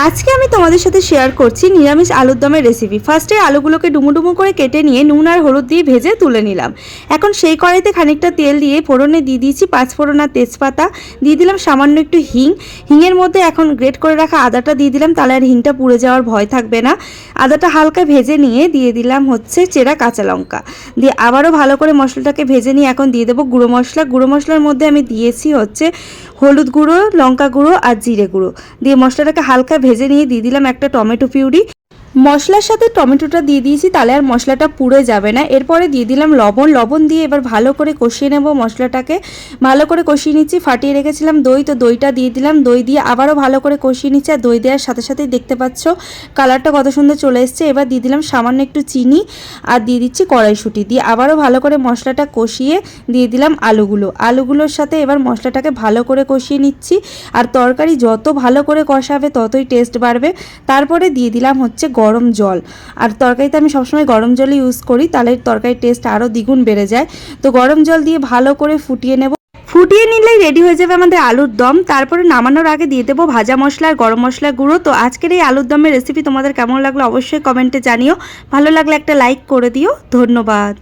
আজকে আমি তোমাদের সাথে শেয়ার করছি নিরামিষ আলুর দমের রেসিপি। ফার্স্টে আলুগুলোকে ডুমো ডুমো করে কেটে নিয়ে নুন আর হলুদ দিয়ে ভেজে তুলে নিলাম। এখন সেই কড়াইতে খানিকটা তেল দিয়ে ফোড়নে দিয়ে দিয়েছি পাঁচফোড়ন আর তেজপাতা, দিয়ে দিলাম সামান্য একটু হিং। হিংয়ের মধ্যে এখন গ্রেট করে রাখা আদাটা দিয়ে দিলাম, তাহলে আর হিংটা পুড়ে যাওয়ার ভয় থাকবে না। আদাটা হালকা ভেজে নিয়ে দিয়ে দিলাম চেরা কাঁচা লঙ্কা, দিয়ে আবারও ভালো করে মশলাটাকে ভেজে নিয়ে এখন দিয়ে দেবো গুঁড়ো মশলা। গুঁড়ো মশলার মধ্যে আমি দিয়েছি হলুদ গুঁড়ো, লঙ্কা গুঁড়ো আর জিরে গুঁড়ো, দিয়ে মশলাটাকে হালকা ভেজে নিয়ে দিয়ে দিলাম একটা টমেটো পিউরি। মশলার সাথে টমেটোটা দিয়ে দিয়েছি, তাহলে আর মশলাটা পুড়ে যাবে না। এরপরে দিয়ে দিলাম লবণ দিয়ে এবার ভালো করে কষিয়ে নেব। মশলাটাকে ভালো করে কষিয়ে নিচ্ছি। ফাটিয়ে রেখেছিলাম দই, তো দইটা দিয়ে দিলাম। দই দিয়ে আবারও ভালো করে কষিয়ে নিচ্ছি। আর দই দেওয়ার সাথে সাথেই দেখতে পাচ্ছ কালারটা কত সুন্দর চলে এসছে। এবার দিয়ে দিলাম সামান্য একটু চিনি আর দিয়ে দিচ্ছি কড়াইশুঁটি, দিয়ে আবারও ভালো করে মশলাটা কষিয়ে দিয়ে দিলাম আলুগুলোর সাথে এবার মশলাটাকে ভালো করে কষিয়ে নিচ্ছি। আর তরকারি যত ভালো করে কষাবে ততই টেস্ট বাড়বে। তারপরে দিয়ে দিলাম গরম জল। আর তরকারিতে আমি সবসময় গরম জলই ইউজ করি, তাহলে তরকারির টেস্ট আরও দ্বিগুণ বেড়ে যায়। তো গরম জল দিয়ে ভালো করে ফুটিয়ে নেব। ফুটিয়ে নিলেই রেডি হয়ে যাবে আমাদের আলুর দম। তারপরে নামানোর আগে দিয়ে দেবো ভাজা মশলা আর গরম মশলার গুঁড়ো। তো আজকের এই আলুর দমের রেসিপি তোমাদের কেমন লাগলো অবশ্যই কমেন্টে জানিও। ভালো লাগলে একটা লাইক করে দিও। ধন্যবাদ।